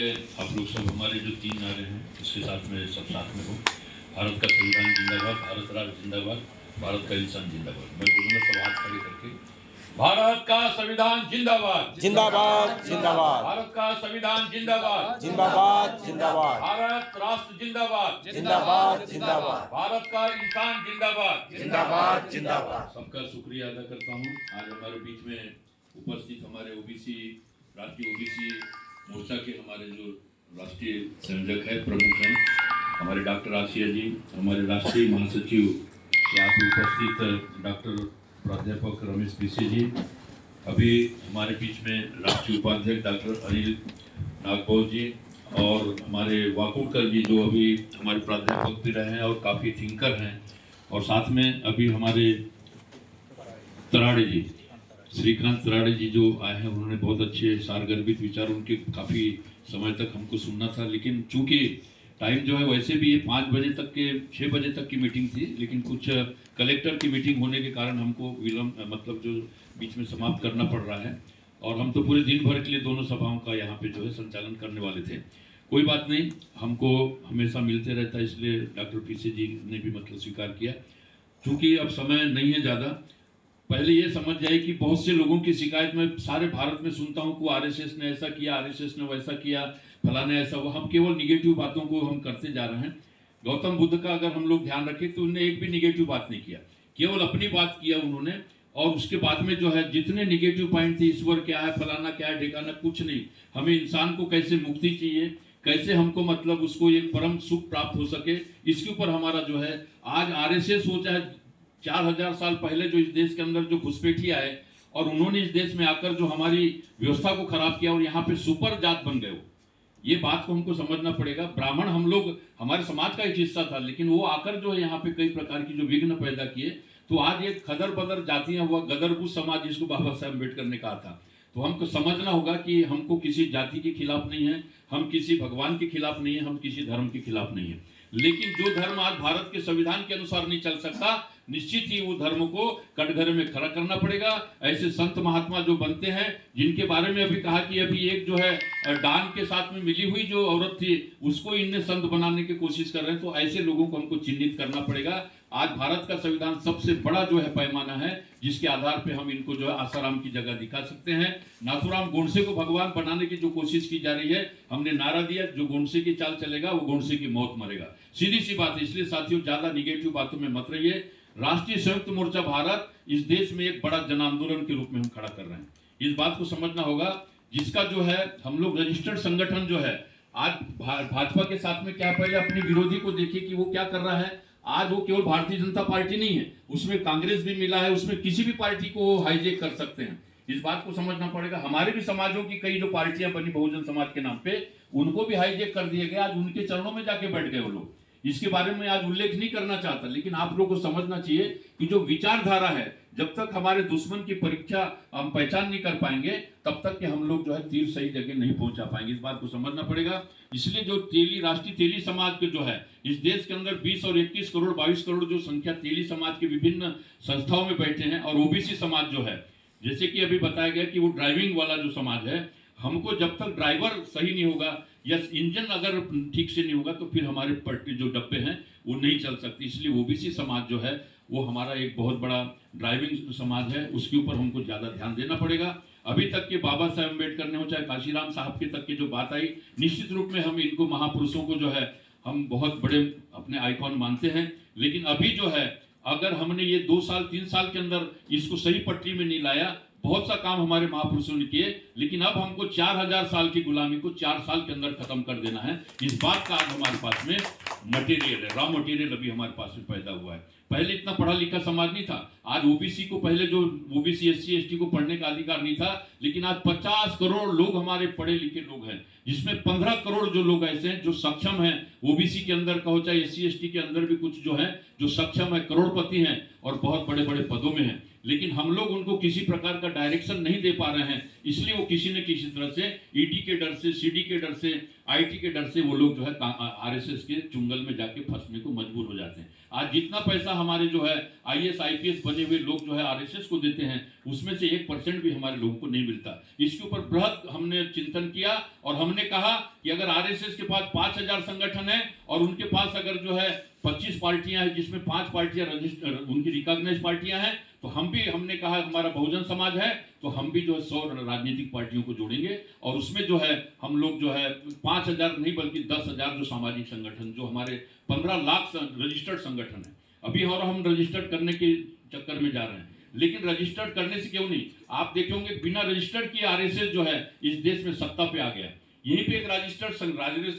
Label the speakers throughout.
Speaker 1: आप लोग सब हमारे जो 3 नारे हैं उसके साथ में सब साथ में हो। भारत का संविधान जिंदाबाद, भारत राष्ट्र जिंदाबाद, भारत का इंसान जिंदाबाद। मैं बोलूँगा सब हाथ खड़े करके, भारत का संविधान जिंदाबाद
Speaker 2: जिंदाबाद जिंदाबाद
Speaker 1: भारत का संविधान जिंदाबाद
Speaker 2: जिंदाबाद जिंदाबाद
Speaker 1: भारत राष्ट्र जिंदाबाद
Speaker 2: जिंदाबाद जिंदाबाद
Speaker 1: भारत का इंसान जिंदाबाद
Speaker 2: जिंदाबाद जिंदाबाद।
Speaker 1: सबका शुक्रिया अदा करता हूँ। आज हमारे बीच में उपस्थित हमारे ओबीसी राष्ट्रीय ओबीसी मोर्चा के हमारे जो राष्ट्रीय संयोजक है, प्रमुख हैं, हमारे डॉक्टर आसिया जी, हमारे राष्ट्रीय महासचिव यहाँ पे उपस्थित डॉक्टर प्राध्यापक रमेश पीसी जी, अभी हमारे बीच में राष्ट्रीय उपाध्यक्ष डॉक्टर अनिल नागबोध जी और हमारे वाकुड़कर जी जो अभी हमारे प्राध्यापक भी रहे हैं और काफ़ी थिंकर हैं, और साथ में अभी हमारे तराड़े जी, श्रीकांत तराड़े जी जो आए हैं, उन्होंने बहुत अच्छे सारगर्भित विचार, उनके काफ़ी समय तक हमको सुनना था, लेकिन चूंकि टाइम जो है वैसे भी ये 5 बजे तक के 6 बजे तक की मीटिंग थी, लेकिन कुछ कलेक्टर की मीटिंग होने के कारण हमको विलम्ब मतलब जो बीच में समाप्त करना पड़ रहा है, और हम तो पूरे दिन भर के लिए दोनों सभाओं का यहाँ पे जो है संचालन करने वाले थे। कोई बात नहीं, हमको हमेशा मिलते रहता है, इसलिए डॉक्टर पीसी जी ने भी मतलब स्वीकार किया। चूँकि अब समय नहीं है ज़्यादा, पहले ये समझ जाए कि बहुत से लोगों की शिकायत मैं सारे भारत में सुनता हूँ कि आरएसएस ने ऐसा किया, आरएसएस ने वैसा किया, फलाने ऐसा हुआ। हम केवल निगेटिव बातों को हम करते जा रहे हैं। गौतम बुद्ध का अगर हम लोग ध्यान रखें तो उन्होंने एक भी निगेटिव बात नहीं किया, केवल अपनी बात किया उन्होंने, और उसके बाद में जो है जितने निगेटिव पॉइंट थे, ईश्वर क्या है, फलाना क्या है, ठिकाना कुछ नहीं, हमें इंसान को कैसे मुक्ति चाहिए, कैसे हमको मतलब उसको एक परम सुख प्राप्त हो सके, इसके ऊपर हमारा जो है आज आरएसएस हो चाहे 4000 साल पहले जो इस देश के अंदर जो घुसपैठी आए और उन्होंने इस देश में आकर जो हमारी व्यवस्था को खराब किया और यहाँ पे सुपर जात बन गए, ये बात को हमको समझना पड़ेगा। ब्राह्मण हम लोग हमारे समाज का एक हिस्सा था, लेकिन वो आकर जो है यहाँ पे कई प्रकार की जो विघ्न पैदा किए, तो आज ये खदर बदर जातियां हुआ, गदरबूस समाज जिसको बाबा साहब अम्बेडकर ने कहा था, तो हमको समझना होगा कि हमको किसी जाति के खिलाफ नहीं है, हम किसी भगवान के खिलाफ नहीं है, हम किसी धर्म के खिलाफ नहीं है, लेकिन जो धर्म आज भारत के संविधान के अनुसार नहीं चल सकता, निश्चित ही वो धर्म को कटघरे में खड़ा करना पड़ेगा। ऐसे संत महात्मा जो बनते हैं, जिनके बारे में अभी कहा कि अभी एक जो है डान के साथ में मिली हुई जो औरत थी, उसको इनने संत बनाने की कोशिश कर रहे हैं, तो ऐसे लोगों को हमको चिन्हित करना पड़ेगा। आज भारत का संविधान सबसे बड़ा जो है पैमाना है, जिसके आधार पे हम इनको जो है आसाराम की जगह दिखा सकते हैं। नाथुराम गोडसे को भगवान बनाने की जो कोशिश की जा रही है, हमने नारा दिया, जो गोडसे की चाल चलेगा वो गोडसे की मौत मरेगा, सीधी सी बात है। इसलिए साथियों, ज्यादा निगेटिव बातों में मत रहिए। राष्ट्रीय संयुक्त मोर्चा भारत इस देश में एक बड़ा जन आंदोलन के रूप में हम खड़ा कर रहे हैं, इस बात को समझना होगा। जिसका जो है हम लोग रजिस्टर्ड संगठन जो है, आज भाजपा के साथ में क्या, पहले अपने विरोधी को देखिए कि वो क्या कर रहा है। आज वो केवल भारतीय जनता पार्टी नहीं है, उसमें कांग्रेस भी मिला है, उसमें किसी भी पार्टी को वो हाईजेक कर सकते हैं, इस बात को समझना पड़ेगा। हमारे भी समाजों की कई जो पार्टियां बनी बहुजन समाज के नाम पे, उनको भी हाईजेक कर दिए गए, आज उनके चरणों में जाके बैठ गए वो लोग। इसके बारे में आज उल्लेख नहीं करना चाहता, लेकिन आप लोगों को समझना चाहिए कि जो विचारधारा है, जब तक हमारे दुश्मन की परीक्षा हम पहचान नहीं कर पाएंगे, तब तक कि हम लोग जो है तीर सही जगह नहीं पहुंचा पाएंगे, इस बात को समझना पड़ेगा। इसलिए जो तेली राष्ट्रीय तेली समाज के जो है इस देश के अंदर 20 और 21 करोड़ 22 करोड़ जो संख्या तेली समाज के विभिन्न संस्थाओं में बैठे हैं, और ओबीसी समाज जो है, जैसे कि अभी बताया गया कि वो ड्राइविंग वाला जो समाज है, हमको जब तक ड्राइवर सही नहीं होगा या इंजन अगर ठीक से नहीं होगा, तो फिर हमारे पट्टी जो डब्बे हैं वो नहीं चल सकती। इसलिए ओबीसी समाज जो है वो हमारा एक बहुत बड़ा ड्राइविंग समाज है, उसके ऊपर हमको ज़्यादा ध्यान देना पड़ेगा। अभी तक के बाबा साहब अम्बेडकर ने हो चाहे काशीराम साहब के तक की जो बात आई, निश्चित रूप में हम इनको महापुरुषों को जो है हम बहुत बड़े अपने आइकॉन मानते हैं, लेकिन अभी जो है अगर हमने ये 2 साल 3 साल के अंदर इसको सही पटरी में नहीं लाया, बहुत सा काम हमारे महापुरुषों ने किए, लेकिन अब हमको 4000 साल की गुलामी को 4 साल के अंदर खत्म कर देना है। इस बात का आज हमारे पास में मटेरियल है, रॉ मटेरियल अभी हमारे पास में पैदा हुआ है। पहले इतना पढ़ा लिखा समाज नहीं था। आज ओबीसी को, पहले जो ओबीसी एससी एसटी को पढ़ने का अधिकार नहीं था, लेकिन आज 50 करोड़ लोग हमारे पढ़े लिखे लोग हैं, जिसमें 15 करोड़ जो लोग ऐसे हैं जो सक्षम हैं। ओबीसी के अंदर कहो चाहे एससी एसटी के अंदर भी कुछ जो है जो सक्षम है, करोड़पति हैं और बहुत बड़े बड़े पदों में हैं, लेकिन हम लोग उनको किसी प्रकार का डायरेक्शन नहीं दे पा रहे हैं इसलिए वो किसी न किसी तरह से ईडी के डर से, सीडी के डर से, आईटी के डर से वो लोग जो है आरएसएस के चुंगल में जाके फंसने को मजबूर हो जाते हैं। आज जितना पैसा हमारे जो है आईएएस आईपीएस बने हुए लोग जो है आरएसएस को देते हैं, उसमें से 1% भी हमारे लोगों को नहीं मिलता। इसके ऊपर बृहद हमने चिंतन किया और हमने कहा कि अगर आरएसएस के पास 5000 संगठन है और उनके पास अगर जो है 25 पार्टियां हैं, जिसमें 5 पार्टियां रजिस्टर उनकी रिकॉग्नाइज पार्टियां हैं, तो हमने कहा हमारा बहुजन समाज है, तो हम भी जो है 100 राजनीतिक पार्टियों को जोड़ेंगे और उसमें जो है हम लोग जो है 5000 नहीं बल्कि 10,000 जो सामाजिक संगठन, जो हमारे 15 लाख रजिस्टर्ड संगठन है अभी, और हम रजिस्टर्ड करने के चक्कर में जा रहे हैं। लेकिन रजिस्टर्ड करने से क्यों नहीं, आप देखे होंगे बिना रजिस्टर्ड किए आरएसएस जो है इस देश में सत्ता पे आ गया। यहीं पे एक रजिस्टर्ड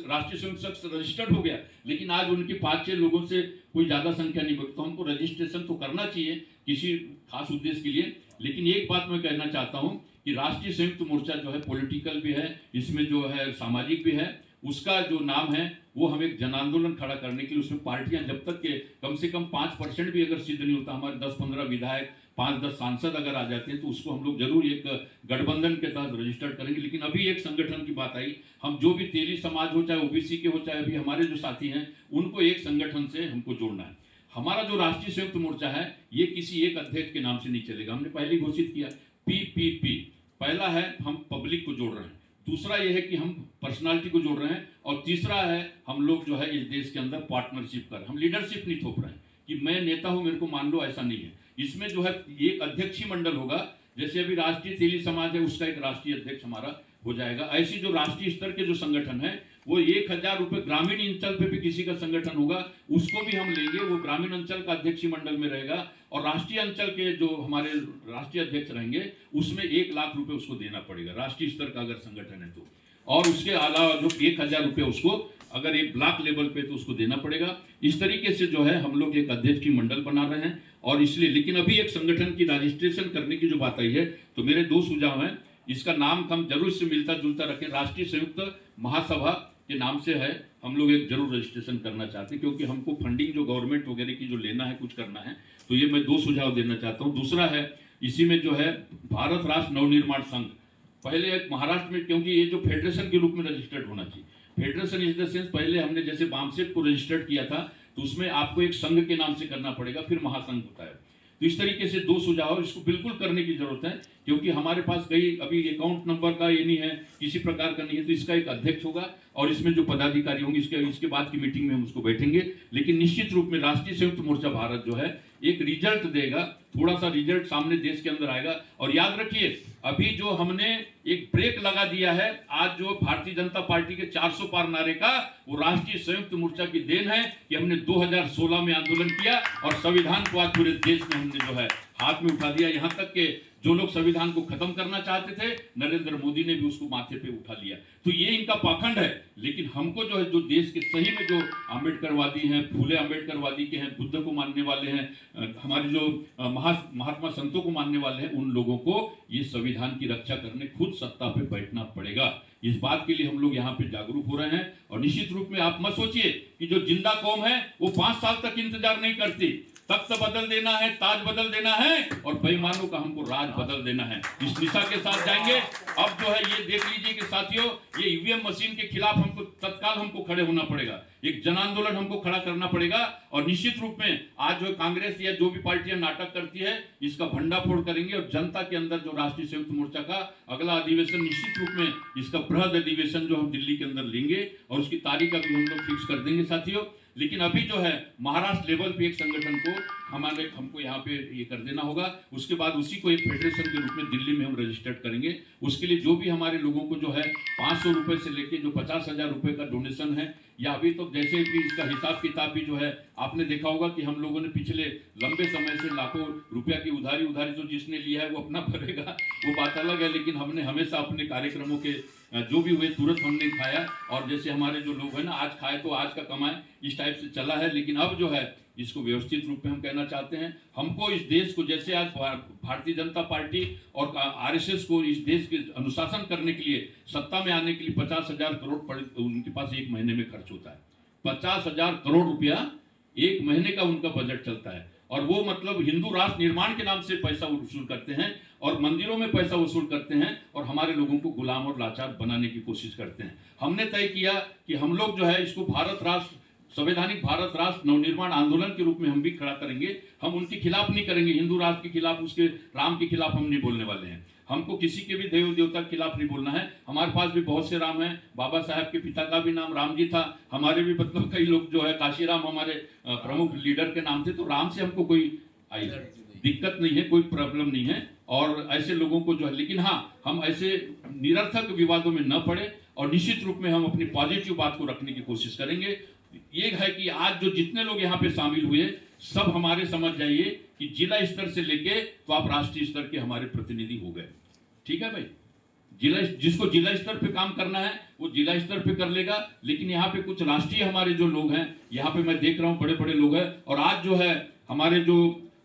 Speaker 1: राष्ट्रीय स्वयंसेवक रजिस्टर्ड हो गया, लेकिन आज उनके 5-6 लोगों से कोई ज्यादा संख्या नहीं बढ़ती। तो हमको रजिस्ट्रेशन तो करना चाहिए किसी खास उद्देश्य के लिए। लेकिन एक बात मैं कहना चाहता हूं कि राष्ट्रीय संयुक्त मोर्चा जो है पॉलिटिकल भी है, इसमें जो है सामाजिक भी है, उसका जो नाम है वो हम एक जन आंदोलन खड़ा करने के लिए, उसमें पार्टियां जब तक के कम से कम 5% भी अगर सिद्ध नहीं होता, हमारे 10-15 विधायक, 5-10 सांसद अगर आ जाते हैं, तो उसको हम लोग जरूर एक गठबंधन के तहत रजिस्टर्ड करेंगे। लेकिन अभी एक संगठन की बात आई, हम जो भी तेली समाज हो, चाहे ओबीसी के हो, चाहे अभी हमारे जो साथी हैं, उनको एक संगठन से हमको जोड़ना है। हमारा जो राष्ट्रीय संयुक्त मोर्चा है ये किसी एक अध्यक्ष के नाम से नहीं चलेगा। हमने पहले घोषित किया PPP, पहला है हम पब्लिक को जोड़ रहे हैं, दूसरा यह है कि हम पर्सनालिटी को जोड़ रहे हैं, और तीसरा है हम लोग जो है इस देश के अंदर पार्टनरशिप कर, हम लीडरशिप नहीं थोप रहे हैं कि मैं नेता हूं मेरे को मान लो, ऐसा नहीं है। इसमें जो है एक अध्यक्षीय मंडल होगा, जैसे अभी राष्ट्रीय तेली समाज है उसका एक राष्ट्रीय अध्यक्ष हमारा हो जाएगा। ऐसी जो राष्ट्रीय स्तर के जो संगठन है वो 1000 रुपये, ग्रामीण अंचल पे भी किसी का संगठन होगा उसको भी हम लेंगे, वो ग्रामीण अंचल का अध्यक्षीय मंडल में रहेगा, और राष्ट्रीय अंचल के जो हमारे राष्ट्रीय अध्यक्ष रहेंगे उसमें 1 लाख रुपए उसको देना पड़ेगा, राष्ट्रीय स्तर का अगर संगठन है तो। और उसके अलावा जो 1000 रुपये उसको अगर एक ब्लॉक लेवल पे तो उसको देना पड़ेगा। इस तरीके से जो है हम लोग एक अध्यक्ष की मंडल बना रहे हैं, और इसलिए लेकिन अभी एक संगठन की रजिस्ट्रेशन करने की जो बात आई है, तो मेरे 2 सुझाव हैं। इसका नाम हम जरूर से मिलता जुलता रखें, राष्ट्रीय संयुक्त महासभा के नाम से है, हम लोग एक जरूर रजिस्ट्रेशन करना चाहते हैं, क्योंकि हमको फंडिंग जो गवर्नमेंट वगैरह की जो लेना है, कुछ करना है, तो ये मैं 2 सुझाव देना चाहता हूँ। दूसरा है इसी में जो है भारत राष्ट्र नवनिर्माण संघ, पहले एक महाराष्ट्र में, क्योंकि ये जो फेडरेशन के रूप में रजिस्टर्ड होना चाहिए, फेडरेशन इज द सेंस, पहले हमने जैसे बामसेट को रजिस्टर्ड किया था तो उसमें आपको एक संघ के नाम से करना पड़ेगा, फिर महासंघ होता है। तो इस तरीके से 2 सुझाव, इसको बिल्कुल करने की जरूरत है, क्योंकि हमारे पास कई अभी अकाउंट नंबर का ये नहीं है, किसी प्रकार का नहीं है, तो इसका एक अध्यक्ष होगा और इसमें जो पदाधिकारी होंगे इसके बाद की मीटिंग में हम उसको बैठेंगे। लेकिन निश्चित रूप में राष्ट्रीय संयुक्त मोर्चा भारत जो है एक रिजल्ट देगा, थोड़ा सा रिजल्ट सामने देश के अंदर आएगा। और याद रखिए अभी जो हमने एक ब्रेक लगा दिया है, आज जो भारतीय जनता पार्टी के 400 पार नारे का, वो राष्ट्रीय संयुक्त मोर्चा की देन है कि हमने 2016 में आंदोलन किया और संविधान को आज पूरे देश में हमने जो है हाथ में उठा दिया। यहाँ तक के जो लोग संविधान को खत्म करना चाहते थे, नरेंद्र मोदी ने भी उसको माथे पे उठा लिया। तो ये इनका पाखंड है, लेकिन हमको जो है जो देश के सही में जो अम्बेडकरवादी हैं, फूले अम्बेडकरवादी के हैं, बुद्ध को मानने वाले हैं, हमारे जो महात्मा संतों को मानने वाले हैं, उन लोगों को ये संविधान की रक्षा करने खुद सत्ता पे बैठना पड़ेगा। इस बात के लिए हम लोग यहाँ पे जागरूक हो रहे हैं। और निश्चित रूप में आप मत सोचिए कि जो जिंदा कौम है वो 5 साल तक इंतजार नहीं करती, तख्त बदल देना है, ताज बदल देना है और बेईमानों का हमको राज बदल देना है। इस दिशा के साथ जाएंगे। अब जो है ये देख लीजिए कि साथियों, ये ईवीएम मशीन के खिलाफ हमको तत्काल हमको खड़े होना पड़ेगा, एक जन आंदोलन हमको खड़ा करना पड़ेगा। और निश्चित रूप में आज जो कांग्रेस या जो भी पार्टियां नाटक करती है, इसका भंडाफोड़ करेंगे और जनता के अंदर जो राष्ट्रीय संयुक्त मोर्चा का अगला अधिवेशन, निश्चित रूप में इसका बृहद अधिवेशन जो हम दिल्ली के अंदर लेंगे और उसकी तारीख अभी हम लोग फिक्स कर देंगे साथियों। लेकिन अभी जो है महाराष्ट्र लेवल पे एक संगठन को हमको यहाँ पे ये कर देना होगा, उसके बाद उसी को एक फेडरेशन के रूप में दिल्ली में हम रजिस्टर्ड करेंगे। उसके लिए जो भी हमारे लोगों को जो है 500 रुपये से लेके जो 50,000 रुपये का डोनेशन है, या अभी तो जैसे भी इसका हिसाब किताब भी जो है आपने देखा होगा कि हम लोगों ने पिछले लंबे समय से लाखों रुपया की उधारी तो जिसने लिया है वो अपना भरेगा, वो बात अलग है। लेकिन हमने हमेशा अपने कार्यक्रमों के जो भी हुए तुरंत हमने खाया, और जैसे हमारे जो लोग हैं ना, आज खाए तो आज का कमाए, इस टाइप से चला है। लेकिन अब जो है इसको व्यवस्थित रूप में हम कहना चाहते हैं। हमको इस देश को, जैसे आज भारतीय जनता पार्टी और आरएसएस को इस देश के अनुशासन करने के लिए, सत्ता में आने के लिए 50,000 करोड़ उनके पास एक महीने में खर्च होता है। 50,000 करोड़ रुपया एक महीने का उनका बजट चलता है, और वो मतलब हिंदू राष्ट्र निर्माण के नाम से पैसा वसूल करते हैं। और मंदिरों में पैसा वसूल करते हैं और हमारे लोगों को गुलाम और लाचार बनाने की कोशिश करते हैं। हमने तय किया कि हम लोग जो है इसको भारत राष्ट्र, संवैधानिक भारत राष्ट्र नवनिर्माण आंदोलन के रूप में हम भी खड़ा करेंगे। हम उनके खिलाफ नहीं करेंगे, हिंदू राष्ट्र के खिलाफ, उसके राम के खिलाफ हम नहीं बोलने वाले हैं। हमको किसी के भी देव देवता के खिलाफ नहीं बोलना है। हमारे पास भी बहुत से राम हैं, बाबा साहब के पिता का भी नाम राम जी था, हमारे भी मतलब कई लोग जो है काशीराम हमारे प्रमुख लीडर के नाम थे। तो राम से हमको कोई दिक्कत नहीं है, कोई प्रॉब्लम नहीं है। और ऐसे लोगों को जो है, लेकिन हाँ, हम ऐसे निरर्थक विवादों में न पड़े और निश्चित रूप में हम अपनी पॉजिटिव बात को रखने की कोशिश करेंगे। ये है कि आज जो जितने लोग यहाँ पे शामिल हुए सब हमारे समझ जाइए कि जिला स्तर से लेके तो आप राष्ट्रीय स्तर के हमारे प्रतिनिधि हो गए। ठीक है भाई, जिसको जिला स्तर पे काम करना है वो जिला स्तर पे कर लेगा। लेकिन यहाँ पे कुछ राष्ट्रीय हमारे जो लोग हैं, यहाँ पे मैं देख रहा हूँ बड़े बड़े लोग हैं। और आज जो है हमारे जो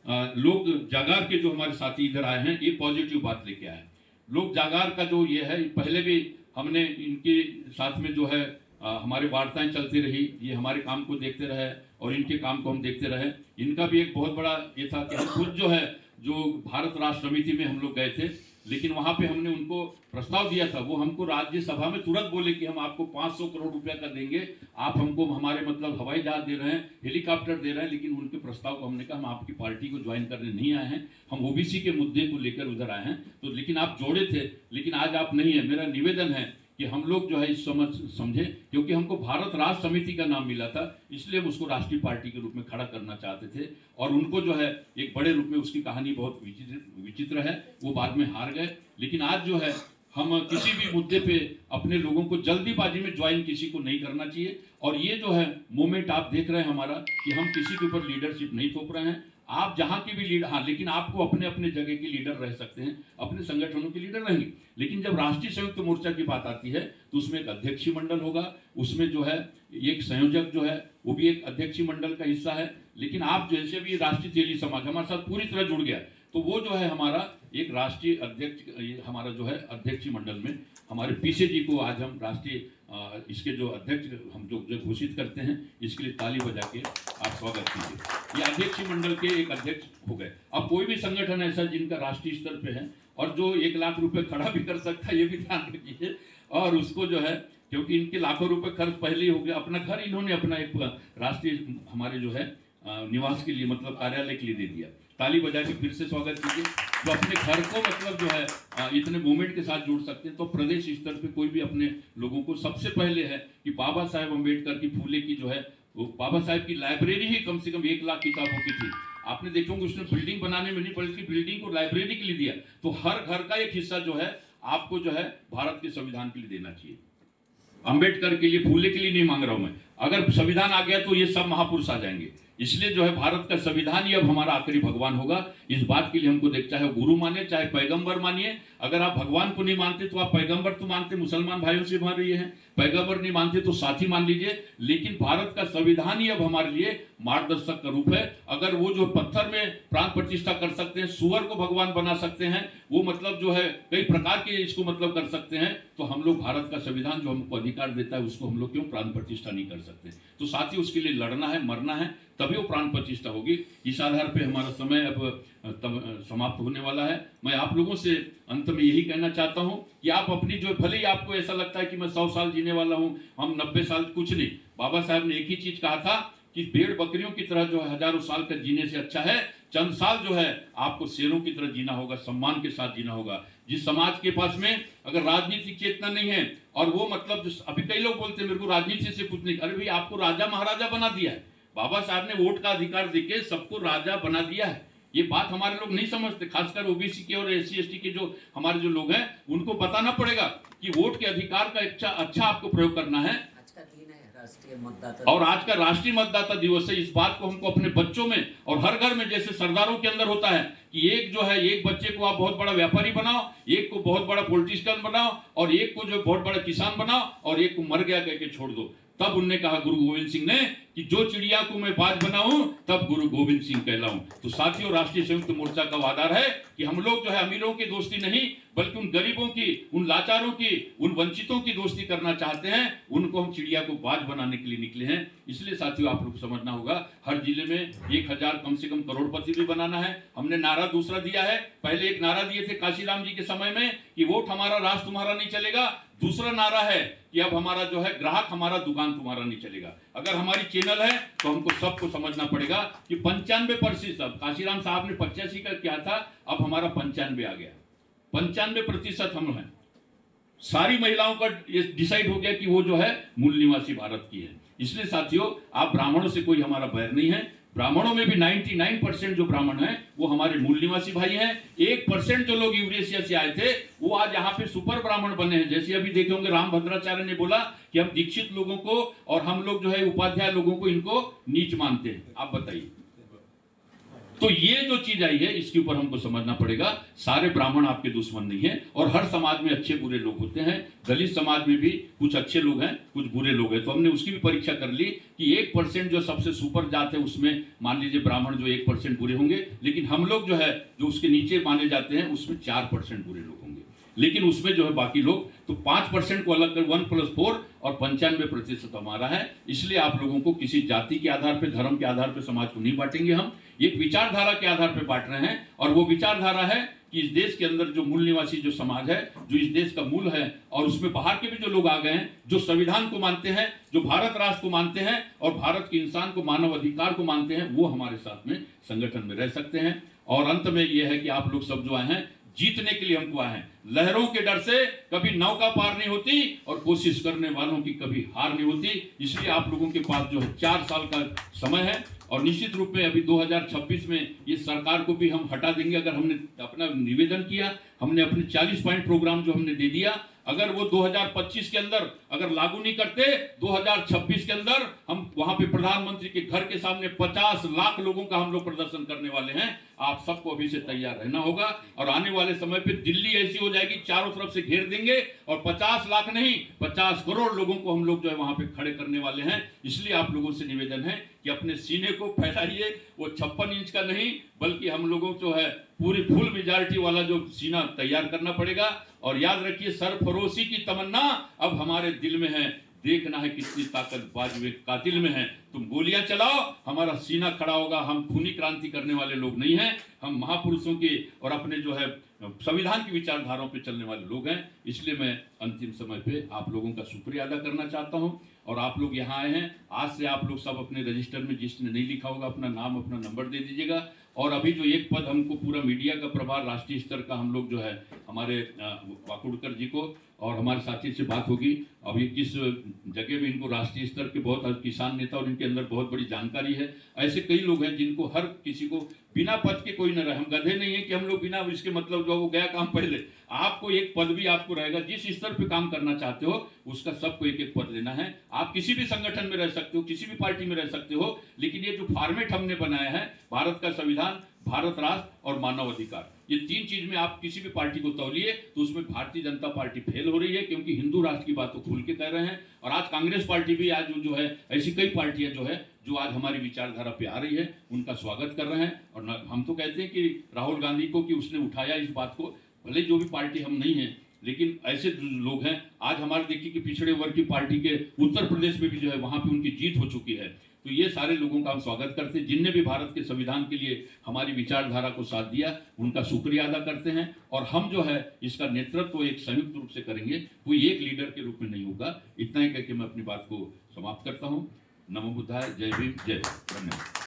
Speaker 1: लोग जागार के जो हमारे साथी इधर आए हैं, ये पॉजिटिव बात लेके आए। लोग जागार का जो ये है, पहले भी हमने इनके साथ में जो है हमारी वार्ताएं चलती रही, ये हमारे काम को देखते रहे और इनके काम को हम देखते रहे। इनका भी एक बहुत बड़ा ये था कि हम खुद जो है जो भारत राष्ट्र समिति में हम लोग गए थे, लेकिन वहां पे हमने उनको प्रस्ताव दिया था। वो हमको राज्यसभा में तुरंत बोले कि हम आपको 500 करोड़ रुपया का देंगे, आप हमको हमारे मतलब हवाई जहाज दे रहे हैं, हेलीकॉप्टर दे रहे हैं। लेकिन उनके प्रस्ताव को हमने कहा हम आपकी पार्टी को ज्वाइन करने नहीं आए हैं, हम ओबीसी के मुद्दे को लेकर उधर आए हैं। तो लेकिन आप जोड़े थे, लेकिन आज आप नहीं है। मेरा निवेदन है कि हम लोग जो है इस समझे, क्योंकि हमको भारत राष्ट्र समिति का नाम मिला था, इसलिए हम उसको राष्ट्रीय पार्टी के रूप में खड़ा करना चाहते थे। और उनको जो है एक बड़े रूप में, उसकी कहानी बहुत विचित्र है, वो बाद में हार गए। लेकिन आज जो है हम किसी भी मुद्दे पे अपने लोगों को जल्दीबाजी में ज्वाइन किसी को नहीं करना चाहिए। और ये जो है मूवमेंट आप देख रहे हैं हमारा, कि हम किसी के ऊपर लीडरशिप नहीं थोप रहे हैं। आप जहां के भी लीडर, हाँ, लेकिन आपको अपने अपने जगह के लीडर रह सकते हैं, अपने संगठनों के लीडर रहेंगे। लेकिन जब राष्ट्रीय संयुक्त मोर्चा की बात आती है तो उसमें एक अध्यक्षीय मंडल होगा, उसमें जो है एक संयोजक जो है वो भी एक अध्यक्षीय मंडल का हिस्सा है। लेकिन आप जैसे भी राष्ट्रीय तेली समाज हमारे साथ पूरी तरह जुड़ गया, तो वो जो है हमारा एक राष्ट्रीय अध्यक्ष, हमारा जो है अध्यक्षीय मंडल में हमारे पीसे जी को आज हम राष्ट्रीय इसके जो अध्यक्ष हम जो घोषित करते हैं, इसके लिए ताली बजा के आप स्वागत कीजिए। ये अध्यक्षीय मंडल के एक अध्यक्ष हो गए। अब कोई भी संगठन ऐसा जिनका राष्ट्रीय स्तर पे है और जो 1 लाख रुपए खड़ा भी कर सकता है, ये भी ध्यान रखिए। और उसको जो है, क्योंकि इनके लाखों रुपए खर्च पहले ही हो गया, अपना घर इन्होंने अपना एक राष्ट्रीय हमारे जो है निवास के लिए, मतलब कार्यालय के लिए दे दिया। ताली बजा के फिर से स्वागत कीजिए। तो अपने घर को मतलब जो है इतने मूवमेंट के साथ जुड़ सकते हैं। तो प्रदेश स्तर पे कोई भी अपने लोगों को, सबसे पहले है कि बाबा साहेब अम्बेडकर की, फूले की जो है, वो बाबा साहेब की लाइब्रेरी ही कम से कम 1 लाख किताबों की थी। आपने देखा होंगे उसने बिल्डिंग बनाने में नहीं, बल्कि बिल्डिंग को लाइब्रेरी के लिए दिया। तो हर घर का एक हिस्सा जो है आपको जो है भारत के संविधान के लिए देना चाहिए। अम्बेडकर के लिए, फूले के लिए नहीं मांग रहा हूं मैं। अगर संविधान आ गया तो ये सब महापुरुष आ जाएंगे। इसलिए जो है भारत का संविधान ही अब हमारा आखिरी भगवान होगा। इस बात के लिए हमको देख, चाहे गुरु माने चाहे पैगंबर मानिए। अगर आप भगवान को नहीं मानते तो आप पैगंबर तो मानते, मुसलमान भाइयों से हमारे ये हैं। पैगंबर नहीं मानते तो साथी मान लीजिए। लेकिन भारत का संविधान ही अब हमारे लिए मार्गदर्शक का रूप है। अगर वो जो पत्थर में प्राण प्रतिष्ठा कर सकते हैं, सुअर को भगवान बना सकते हैं, वो मतलब जो है कई प्रकार के इसको मतलब कर सकते हैं, तो हम लोग भारत का संविधान जो हमको अधिकार देता है उसको हम लोग क्यों प्राण प्रतिष्ठा नहीं कर सकते? तो साथ ही उसके लिए लड़ना है, मरना है, तभी वो प्राण प्रतिष्ठा होगी। इस आधार पे हमारा समय अब समाप्त होने वाला है। मैं आप लोगों से अंत में यही कहना चाहता हूं कि आप अपनी जो, भले ही आपको ऐसा लगता है कि मैं 100 साल जीने वाला हूं, हम 90 साल, कुछ नहीं। बाबा साहब ने एक ही चीज कहा था कि भेड़ बकरियों की तरह जो है हजारों साल का जीने से अच्छा है चंद साल जो है आपको शेरों की तरह जीना होगा, सम्मान के साथ जीना होगा। जिस समाज के पास में अगर राजनीतिक चेतना नहीं है, और वो मतलब अभी कई लोग बोलते हैं मेरे को राजनीति से कुछ नहीं, अरे भाई आपको राजा महाराजा बना दिया है। बाबा साहब ने वोट का अधिकार देके सबको राजा बना दिया है। ये बात हमारे लोग नहीं समझते, खासकर ओबीसी के और SC ST के जो हमारे जो लोग हैं, उनको बताना पड़ेगा कि वोट के अधिकार का अच्छा आपको प्रयोग करना है। और आज का राष्ट्रीय मतदाता दिवस है। इस बात को हमको अपने बच्चों में और हर घर में, जैसे सरदारों के अंदर होता है कि एक जो है, एक बच्चे को आप बहुत बड़ा व्यापारी बनाओ, एक को बहुत बड़ा पॉलिटिशियन बनाओ, और एक को जो बहुत बड़ा किसान बनाओ, और एक को मर गया कह के छोड़ दो। तब उनने कहा गुरु गोविंद सिंह ने कि जो चिड़िया को मैं बाज बनाऊं तब गुरु गोविंद सिंह कहलाऊं। तो साथियों, राष्ट्रीय संयुक्त मोर्चा का वादा है कि हम लोग जो है अमीरों की दोस्ती नहीं बल्कि उन गरीबों की, उन लाचारों की, उन वंचितों की दोस्ती करना चाहते हैं। उनको हम चिड़िया को बाज बनाने के लिए निकले हैं। इसलिए साथियों, आप लोग समझना होगा, हर जिले में 1000 कम से कम करोड़पति भी बनाना है। हमने नारा दूसरा दिया है। पहले एक नारा दिए थे काशीराम जी के समय में कि वोट हमारा, राज तुम्हारा नहीं चलेगा। दूसरा नारा है कि अब हमारा जो है ग्राहक हमारा, दुकान तुम्हारा नहीं चलेगा। अगर हमारी चैनल है तो हमको सबको समझना पड़ेगा कि 95%, काशीराम साहब ने 85 का किया था, अब हमारा 95 आ गया। 95% हम हैं। सारी महिलाओं का ये डिसाइड हो गया कि वो जो है मूल निवासी भारत की है। इसलिए साथियों, आप ब्राह्मणों से कोई हमारा बैर नहीं है। ब्राह्मणों में भी 99% जो ब्राह्मण हैं वो हमारे मूल निवासी भाई हैं। 1% जो लोग यूरेशिया से आए थे वो आज यहाँ पे सुपर ब्राह्मण बने हैं। जैसे अभी देखे होंगे राम भद्राचार्य ने बोला कि हम दीक्षित लोगों को और हम लोग जो है उपाध्याय लोगों को इनको नीच मानते हैं। आप बताइए, तो ये जो चीज आई है इसके ऊपर हमको समझना पड़ेगा। सारे ब्राह्मण आपके दुश्मन नहीं है और हर समाज में अच्छे बुरे लोग होते हैं। दलित समाज में भी कुछ अच्छे लोग हैं, कुछ बुरे लोग हैं। तो हमने उसकी भी परीक्षा कर ली कि 1% जो सबसे सुपर जात है उसमें मान लीजिए ब्राह्मण जो 1% बुरे होंगे, लेकिन हम लोग जो है जो उसके नीचे माने जाते हैं उसमें 4% बुरे लोग होंगे। लेकिन उसमें जो है बाकी लोग, तो 5% को अलग कर 1+4 और 95% हमारा है। इसलिए आप लोगों को किसी जाति के आधार पर, धर्म के आधार पर समाज को नहीं बांटेंगे। हम एक विचारधारा के आधार पर बांट रहे हैं और वो विचारधारा है कि इस देश के अंदर जो मूल निवासी जो समाज है, जो इस देश का मूल है, और उसमें बाहर के भी जो लोग आ गए हैं, जो संविधान को मानते हैं, जो भारत राष्ट्र को मानते हैं और भारत के इंसान को, मानव अधिकार को मानते हैं, वो हमारे साथ में संगठन में रह सकते हैं। और अंत में ये है कि आप लोग सब जो आए हैं जीतने के लिए हमको आए हैं। लहरों के डर से कभी नौका पार नहीं होती और कोशिश करने वालों की कभी हार नहीं होती। इसलिए आप लोगों के पास जो है 4 साल का समय है और निश्चित रूप में अभी 2026 में ये सरकार को भी हम हटा देंगे। अगर हमने अपना निवेदन किया, हमने अपने 40 पॉइंट प्रोग्राम जो हमने दे दिया, अगर वो 2025 के अंदर अगर लागू नहीं करते, 2026 के अंदर हम वहां पे प्रधानमंत्री के घर के सामने 50 लाख लोगों का हम लोग प्रदर्शन करने वाले हैं। आप सबको अभी से तैयार रहना होगा और आने वाले समय पे दिल्ली ऐसी हो जाएगी, चारों तरफ से घेर देंगे और 50 लाख नहीं 50 करोड़ लोगों को हम लोग जो है वहां पे खड़े करने वाले हैं। इसलिए आप लोगों से निवेदन है कि अपने सीने को फैलाइए। वो 56 इंच का नहीं बल्कि हम लोगों को जो है पूरी फुल मेजॉरिटी वाला जो सीना तैयार करना पड़ेगा। और याद रखिए, सरफरोशी की तमन्ना अब हमारे दिल में है। देखना है कितनी ताकत बाजुए कातिल में है। तुम गोलियां चलाओ, हमारा सीना खड़ा होगा। हम खूनी क्रांति करने वाले लोग नहीं हैं। हम महापुरुषों के और अपने जो है संविधान की विचारधाराओं पे चलने वाले लोग हैं। इसलिए मैं अंतिम समय पे आप लोगों का शुक्रिया अदा करना चाहता हूं। और आप लोग यहाँ आए हैं, आज से आप लोग सब अपने रजिस्टर में जिसने नहीं लिखा होगा अपना नाम, अपना नंबर दे दीजिएगा। और अभी जो एक पद हमको पूरा मीडिया का प्रभार राष्ट्रीय स्तर का हम लोग जो है हमारे वाकुड़कर जी को और हमारे साथी से बात होगी। अभी किस जगह में इनको राष्ट्रीय स्तर के बहुत किसान नेता और इनके अंदर बहुत बड़ी जानकारी है। ऐसे कई लोग हैं जिनको हर किसी को बिना पद के कोई न रहे। हम गधे नहीं है कि हम लोग बिना इसके मतलब जो वो गया काम पहले। आपको एक पद भी आपको रहेगा, जिस स्तर पे काम करना चाहते हो उसका सबको एक एक पद लेना है। आप किसी भी संगठन में रह सकते हो, किसी भी पार्टी में रह सकते हो, लेकिन ये जो फॉर्मेट हमने बनाया है, भारत का संविधान, भारत राष्ट्र और मानव अधिकार, ये 3 चीज में आप किसी भी पार्टी को तौलिए तो उसमें भारतीय जनता पार्टी फेल हो रही है, क्योंकि हिंदू राष्ट्र की बात तो खुल के कह रहे हैं। और आज कांग्रेस पार्टी भी आज जो है ऐसी कई पार्टियां जो है जो आज हमारी विचारधारा पे आ रही है, उनका स्वागत कर रहे हैं। और हम तो कहते हैं कि राहुल गांधी को कि उसने उठाया इस बात को, भले जो भी पार्टी हम नहीं है, लेकिन ऐसे लोग हैं। आज हमारे देखिए कि पिछड़े वर्ग की पार्टी के उत्तर प्रदेश में भी जो है वहां पे उनकी जीत हो चुकी है। तो ये सारे लोगों का हम स्वागत करते हैं, जिनने भी भारत के संविधान के लिए हमारी विचारधारा को साथ दिया, उनका शुक्रिया अदा करते हैं। और हम जो है इसका नेतृत्व एक संयुक्त रूप से करेंगे, कोई एक लीडर के रूप में नहीं होगा। इतना ही कहकर मैं अपनी बात को समाप्त करता हूँ। नमो बुद्धाय, जय भीम, जय। धन्यवाद।